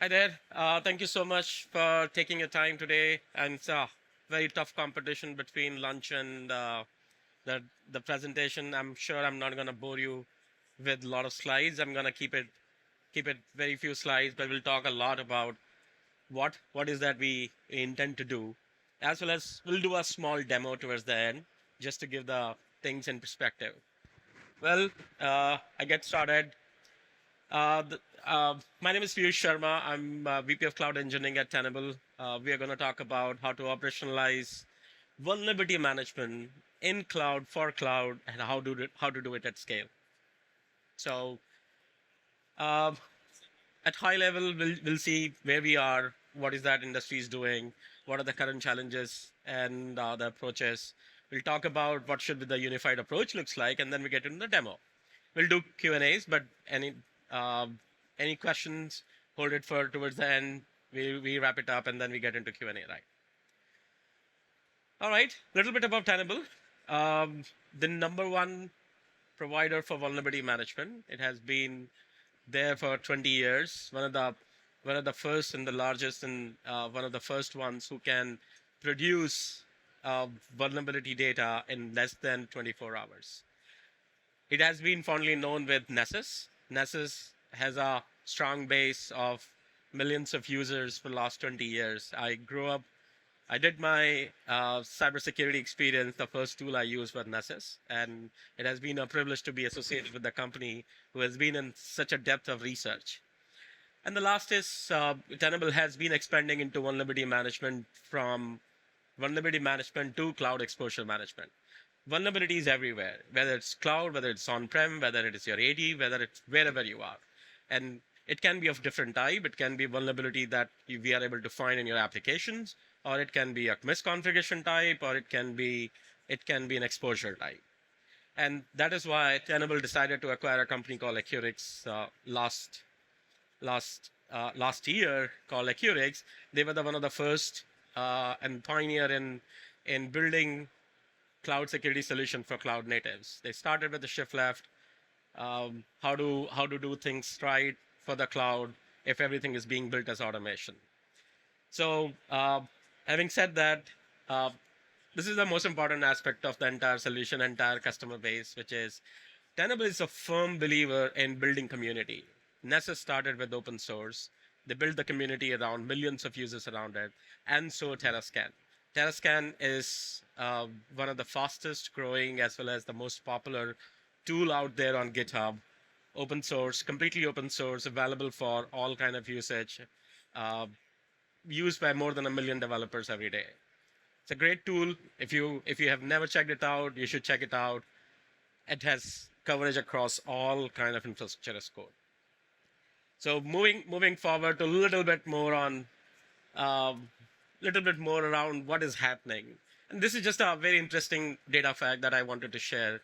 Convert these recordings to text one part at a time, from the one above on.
Hi there. Thank you so much for taking your time today. And it's a very tough competition between lunch and the presentation. I'm sure I'm not going to bore you with a lot of slides. I'm going to keep it very few slides, but we'll talk a lot about what is that we intend to do, as well as we'll do a small demo towards the end, just to give the things in perspective. Well, I get started. My name is Piyush Sharma. I'm VP of Cloud Engineering at Tenable. We are going to talk about how to operationalize vulnerability management in cloud for cloud and how to do it at scale. So, uh, at high level, we'll see where we are, what is that industry is doing, what are the current challenges and the approaches. We'll talk about what should be the unified approach looks like, and then we get into the demo. We'll do Q&As, but um, any questions, hold it for towards the end. We wrap it up and then we get into Q&A, right? All right, a little bit about Tenable. The number one provider for vulnerability management. It has been there for 20 years. One of the first and the largest and one of the first ones who can produce vulnerability data in less than 24 hours. It has been fondly known with Nessus. Nessus has a strong base of millions of users for the last 20 years. I did my cybersecurity experience. The first tool I used was Nessus, and it has been a privilege to be associated with the company who has been in such a depth of research. And the last is Tenable has been expanding into vulnerability management from vulnerability management to cloud exposure management. Vulnerability is everywhere, whether it's cloud, whether it's on-prem, whether it is your AD, whether it's wherever you are. And it can be of different type. It can be vulnerability that we are able to find in your applications, or it can be a misconfiguration type, or it can be an exposure type. And that is why Tenable decided to acquire a company called Accurix last year called Accurix. They were one of the first and pioneer in building cloud security solution for cloud natives. They started with the shift left, how to do things right for the cloud if everything is being built as automation. So, having said that, uh, this is the most important aspect of the entire solution, entire customer base, which is Tenable is a firm believer in building community. Nessus started with open source. They built the community around millions of users around it, and so Telescan. Telescan is one of the fastest growing as well as the most popular tool out there on GitHub. Open source, completely open source, available for all kind of usage, uh, used by more than 1 million developers every day. It's a great tool. If you have never checked it out, you should check it out. It has coverage across all kind of infrastructure as code. So moving forward to a little bit more on little bit more around what is happening. And this is just a very interesting data fact that I wanted to share.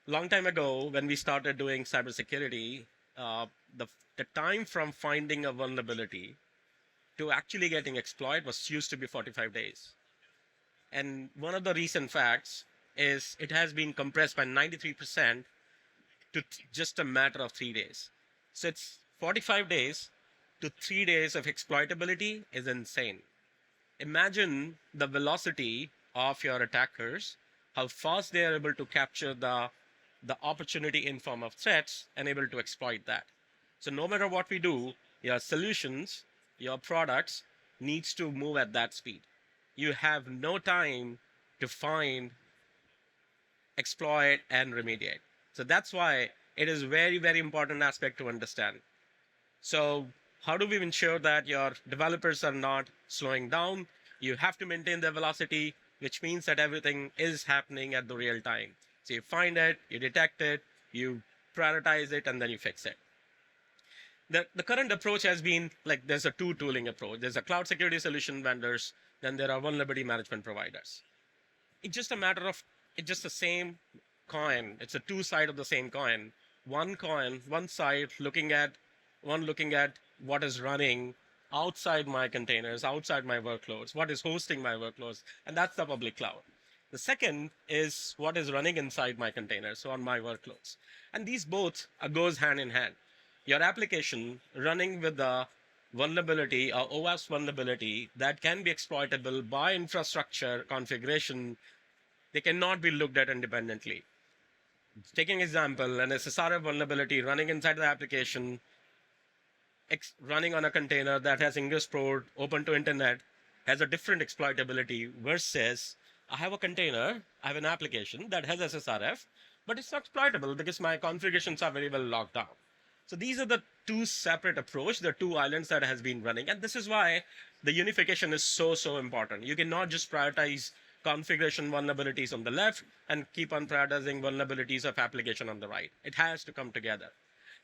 Long time ago, when we started doing cybersecurity, uh, the the time from finding a vulnerability to actually getting exploit was used to be 45 days. And one of the recent facts is it has been compressed by 93% to just a matter of 3 days. So it's 45 days to 3 days of exploitability is insane. Imagine the velocity of your attackers, how fast they are able to capture the opportunity in form of threats and able to exploit that. So no matter what we do, your solutions, your products needs to move at that speed. You have no time to find, exploit, and remediate. So that's why it is very, very important aspect to understand. So how do we ensure that your developers are not slowing down? You have to maintain the velocity, which means that everything is happening at the real time. So you find it, you detect it, you prioritize it, and then you fix it. The current approach has been like there's a two tooling approach. There's a cloud security solution vendors, then there are vulnerability management providers. It's just a matter of it's just the same coin. It's a two side of the same coin. One coin, one side looking at what is running outside my containers, outside my workloads, what is hosting my workloads, and that's the public cloud. The second is what is running inside my containers, so on my workloads. And these both goes hand in hand. Your application running with the vulnerability or OS vulnerability that can be exploitable by infrastructure configuration, they cannot be looked at independently. Taking example, an SSRF vulnerability running inside the application, running on a container that has Ingress port open to internet, has a different exploitability versus I have a container, I have an application that has SSRF, but it's not exploitable because my configurations are very well locked down. So these are the two separate approach, the two islands that has been running. And this is why the unification is so important. You cannot just prioritize configuration vulnerabilities on the left and keep on prioritizing vulnerabilities of application on the right. It has to come together.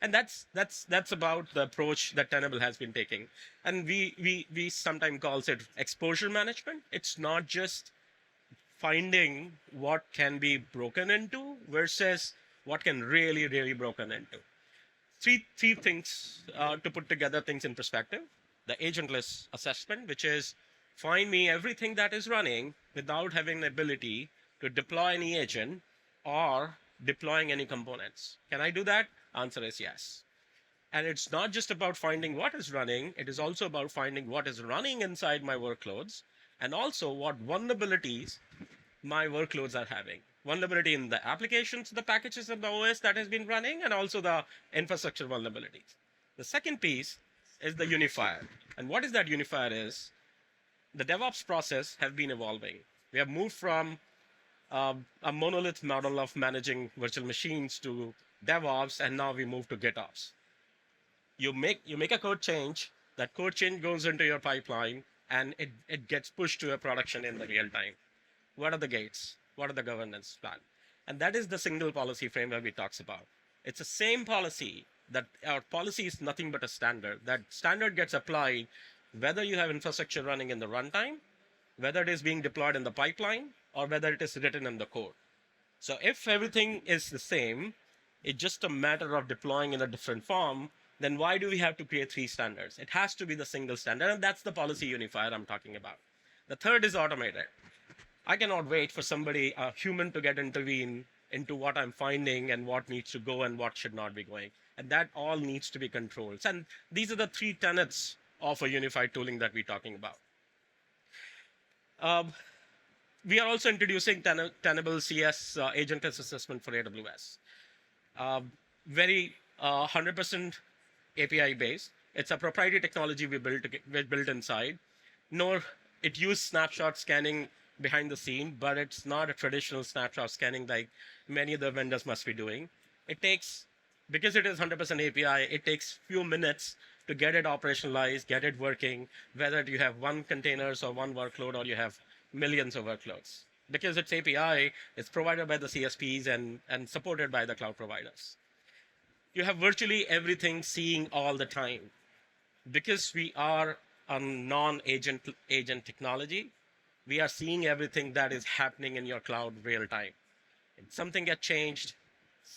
And that's about the approach that Tenable has been taking. And we sometimes calls it exposure management. It's not just finding what can be broken into versus what can really broken into. Three things to put together things in perspective. The agentless assessment, which is find me everything that is running without having the ability to deploy any agent or deploying any components. Can I do that? Answer is yes. And it's not just about finding what is running, it is also about finding what is running inside my workloads and also what vulnerabilities my workloads are having. Vulnerability in the applications, the packages of the OS that has been running, and also the infrastructure vulnerabilities. The second piece is the unifier. And what is that unifier is, the DevOps process has been evolving. We have moved from a monolith model of managing virtual machines to DevOps, and now we move to GitOps. You make a code change, that code change goes into your pipeline, and it gets pushed to a production in the real time. What are the gates? What are the governance plan? And that is the single policy framework we talks about. It's the same policy that our policy is nothing but a standard. That standard gets applied whether you have infrastructure running in the runtime, whether it is being deployed in the pipeline, or whether it is written in the code. So if everything is the same, it's just a matter of deploying in a different form, then why do we have to create three standards? It has to be the single standard, and that's the policy unifier I'm talking about. The third is automated. I cannot wait for somebody, a human, to get intervene into what I'm finding and what needs to go and what should not be going. And that all needs to be controlled. And these are the three tenets of a unified tooling that we're talking about. We are also introducing Tenable CS agentless assessment for AWS. Very 100% API based. It's a proprietary technology we built inside. No, it used snapshot scanning behind the scene, but it's not a traditional snapshot scanning like many other vendors must be doing. It takes, because it is 100% API, it takes few minutes to get it operationalized, get it working, whether you have one containers or one workload or you have millions of workloads. Because it's API, it's provided by the CSPs and supported by the cloud providers. You have virtually everything seeing all the time. Because we are a non-agent technology, we are seeing everything that is happening in your cloud real time. If something gets changed,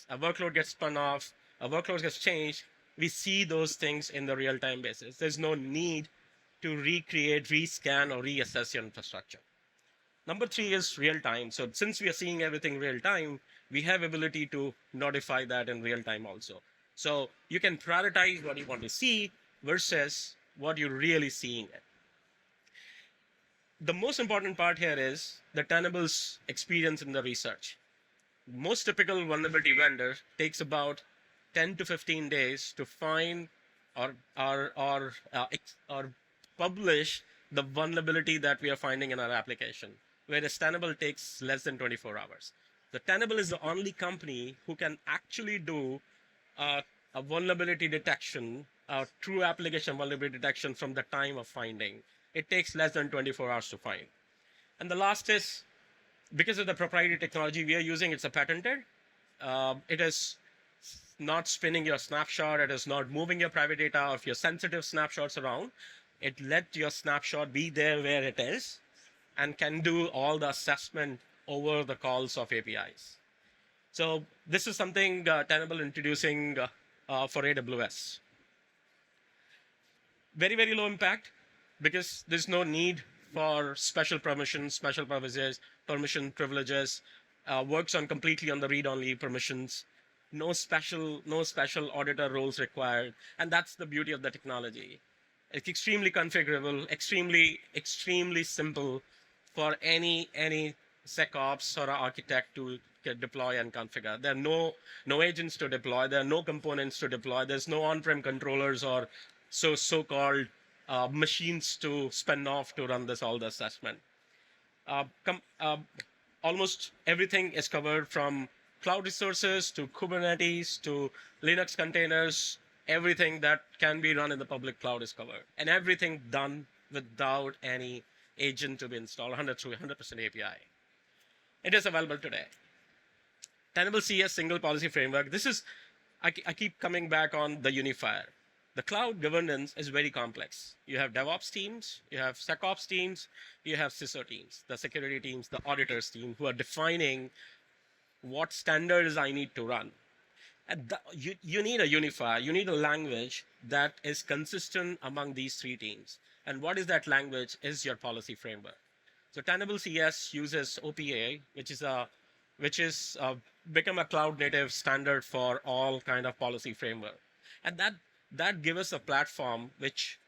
a workload gets spun off, a workload gets changed, we see those things in the real time basis. There's no need to recreate, rescan, or reassess your infrastructure. Number three is real time. So since we are seeing everything real time, we have ability to notify that in real time also. So you can prioritize what you want to see versus what you're really seeing. The most important part here is the Tenable's experience in the research. Most typical vulnerability vendor takes about 10 to 15 days to find or publish the vulnerability that we are finding in our application, whereas Tenable takes less than 24 hours. The Tenable is the only company who can actually do a vulnerability detection, a true application vulnerability detection from the time of finding. It takes less than 24 hours to find. And the last is, because of the proprietary technology we are using, it's a patented. It is not spinning your snapshot. It is not moving your private data of your sensitive snapshots around. It let your snapshot be there where it is and can do all the assessment over the calls of APIs. So this is something Tenable introducing for AWS. Very low impact, because there's no need for special permissions, special privileges, works on completely on the read-only permissions, no special auditor roles required, and that's the beauty of the technology. It's extremely configurable, extremely simple for any SecOps or architect to deploy and configure. There are no agents to deploy. There are no components to deploy. There's no on-prem controllers or so-called machines to spin off to run all the assessment. Uh, com- uh, Almost everything is covered from cloud resources to Kubernetes to Linux containers. Everything that can be run in the public cloud is covered, and everything done without any agent to be installed, 100% API. It is available today. Tenable CS single policy framework. This is, I keep coming back on the unifier. The cloud governance is very complex. You have DevOps teams, you have SecOps teams, you have CISO teams, the security teams, the auditors team, who are defining what standards I need to run. And you need a unifier, you need a language that is consistent among these three teams. And what is that language is your policy framework. So Tenable CS uses OPA, which is become a cloud native standard for all kind of policy framework. And that gives us a platform which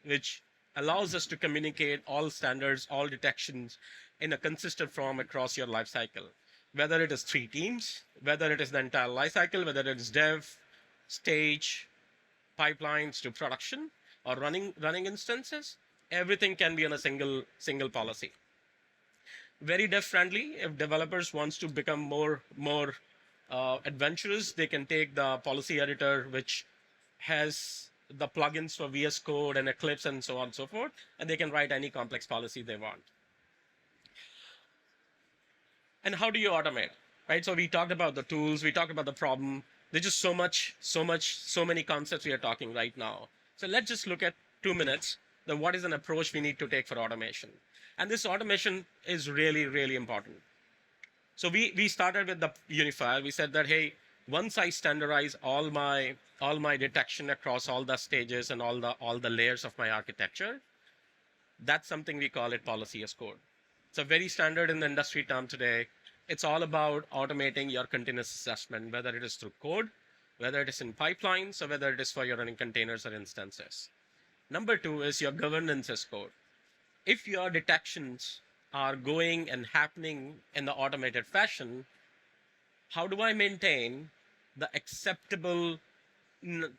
allows us to communicate all standards, all detections in a consistent form across your lifecycle. Whether it is three teams, whether it is the entire lifecycle, whether it is dev, stage, pipelines to production, or running instances, everything can be on a single policy. Very dev friendly. If developers wants to become more adventurous, they can take the policy editor, which has the plugins for VS Code and Eclipse and so on and so forth, and they can write any complex policy they want. And how do you automate? Right? So we talked about the tools, we talked about the problem. There's just so many concepts we are talking right now. So let's just look at 2 minutes, then what is an approach we need to take for automation. And this automation is really important. So we started with the unifier. We said that, hey, once I standardize all my detection across all the stages and all the layers of my architecture, that's something we call it policy as code. It's a very standard in the industry term today. It's all about automating your continuous assessment, whether it is through code, whether it is in pipelines, or whether it is for your running containers or instances. Number two is your governance as code. If your detections are going and happening in the automated fashion, how do I maintain the acceptable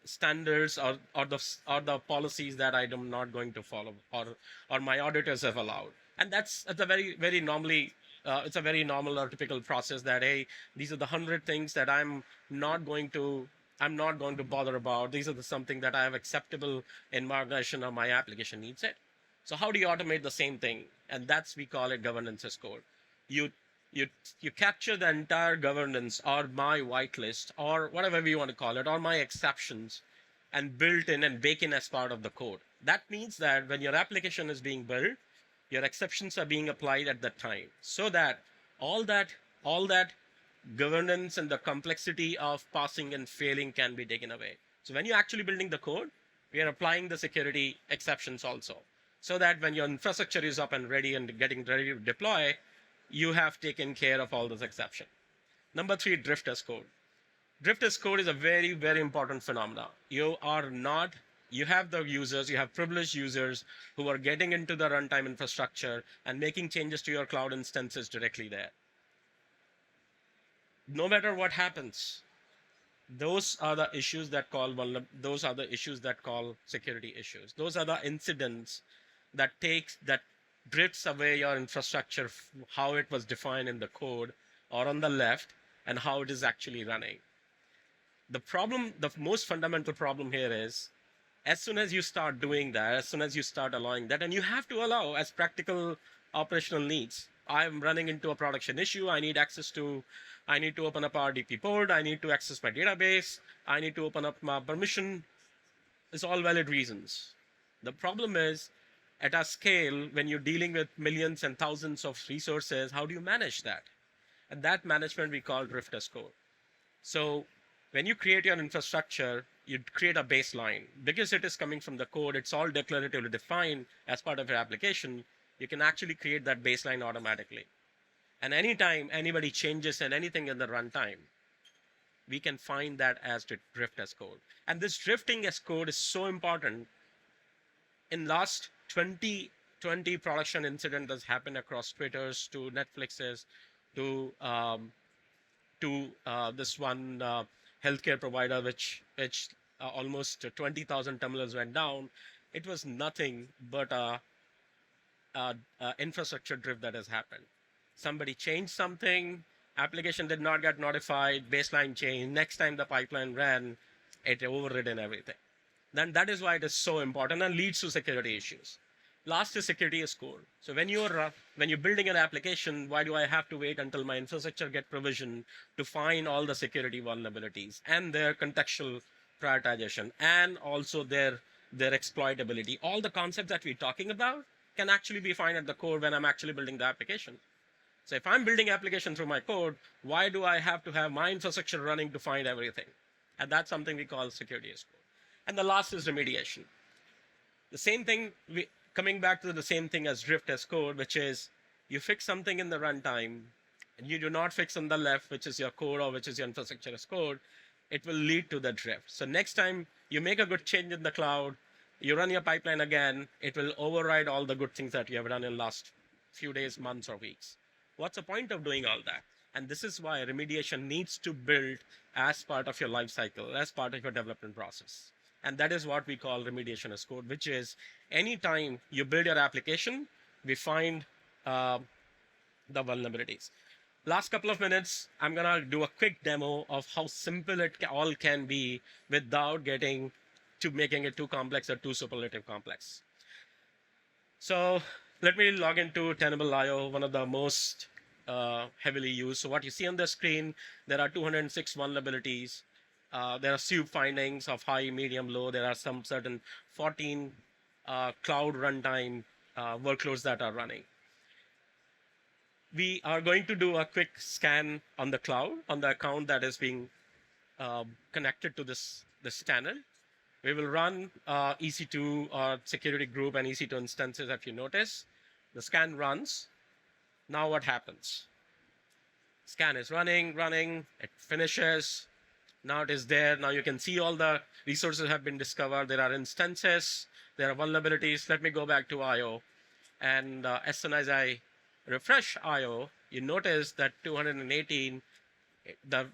standards or the policies that I am not going to follow or my auditors have allowed? And that's a very normally it's a very normal or typical process that, hey, these are the 100 things that I'm not going to bother about. These are something that I have acceptable in my organization or my application needs it. So how do you automate the same thing? And that's, we call it governance as code. You capture the entire governance or my whitelist or whatever we want to call it, or my exceptions, and built in and bake in as part of the code. That means that when your application is being built, your exceptions are being applied at that time, so that all that governance and the complexity of passing and failing can be taken away. So when you're actually building the code, we are applying the security exceptions also, so that when your infrastructure is up and ready and getting ready to deploy, you have taken care of all those exceptions. Number three, drift as code. Drift as code is a very important phenomenon. You have the users, you have privileged users who are getting into the runtime infrastructure and making changes to your cloud instances directly there. No matter what happens, those are the issues that call security issues. Those are the incidents that drifts away your infrastructure, how it was defined in the code or on the left, and how it is actually running. The most fundamental problem here is, as soon as you start doing that, as soon as you start allowing that, and you have to allow as practical operational needs. I'm running into a production issue. I need to open up RDP port. I need to access my database. I need to open up my permission. It's all valid reasons. The problem is, at a scale, when you're dealing with millions and thousands of resources, how do you manage that? And that management we call drift as code. So when you create your infrastructure, you create a baseline. Because it is coming from the code, it's all declaratively defined as part of your application, you can actually create that baseline automatically. And anytime anybody changes in anything in the runtime, we can find that as drift as code. And this drifting as code is so important in last 2020 production incident that's happened across Twitters to Netflixes to this one healthcare provider, which almost 20,000 terminals went down. It was nothing but a infrastructure drift that has happened. Somebody changed something, application did not get notified, baseline changed. Next time the pipeline ran, it overridden everything. Then that is why it is so important and leads to security issues. Last is security as code. So when you're building an application, why do I have to wait until my infrastructure get provisioned to find all the security vulnerabilities and their contextual prioritization and also their exploitability? All the concepts that we're talking about can actually be found at the core when I'm actually building the application. So if I'm building application through my code, why do I have to have my infrastructure running to find everything? And that's something we call security as code. And the last is remediation. The same thing, coming back to the same thing as drift as code, which is you fix something in the runtime and you do not fix on the left, which is your code or which is your infrastructure as code, it will lead to the drift. So next time you make a good change in the cloud, you run your pipeline again, it will override all the good things that you have done in the last few days, months, or weeks. What's the point of doing all that? And this is why remediation needs to build as part of your life cycle, as part of your development process. And that is what we call remediation as code, which is anytime you build your application, we find the vulnerabilities. Last couple of minutes, I'm going to do a quick demo of how simple it all can be without getting to making it too complex or too superlative complex. So let me log into Tenable.io, one of the most heavily used. So what you see on the screen, there are 206 vulnerabilities. There are few findings of high, medium, low. There are some certain 14 cloud runtime workloads that are running. We are going to do a quick scan on the cloud, on the account that is being connected to this channel. We will run EC2 or security group and EC2 instances, if you notice. The scan runs. Now what happens? Scan is running, it finishes. Now it is there. Now you can see all the resources have been discovered. There are instances, there are vulnerabilities. Let me go back to IO. And as soon as I refresh IO, you notice that 218, the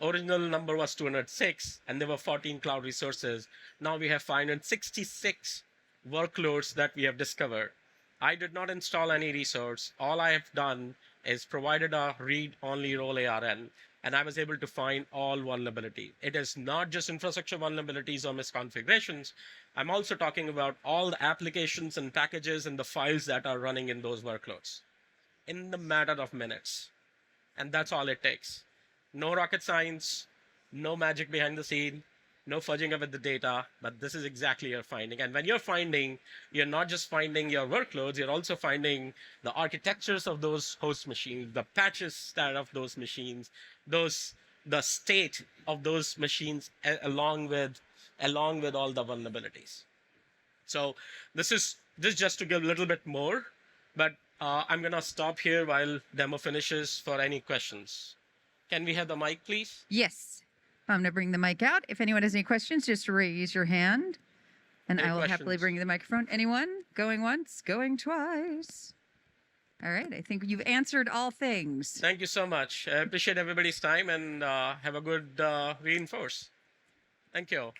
original number was 206, and there were 14 cloud resources. Now we have 566 workloads that we have discovered. I did not install any resource. All I have done is provided a read-only role ARN, and I was able to find all vulnerability. It is not just infrastructure vulnerabilities or misconfigurations. I'm also talking about all the applications and packages and the files that are running in those workloads in the matter of minutes. And that's all it takes. No rocket science, no magic behind the scene, no fudging up with the data, but this is exactly your finding. And when you're finding, you're not just finding your workloads, you're also finding the architectures of those host machines, the patches that of those machines, the state of those machines, along with all the vulnerabilities. So this is just to give a little bit more, but I'm gonna stop here while demo finishes for any questions. Can we have the mic, please? Yes. I'm going to bring the mic out. If anyone has any questions, just raise your hand, and I will happily bring you the microphone. Anyone? Going once, going twice. All right. I think you've answered all things. Thank you so much. I appreciate everybody's time, and have a good Reinforce. Thank you.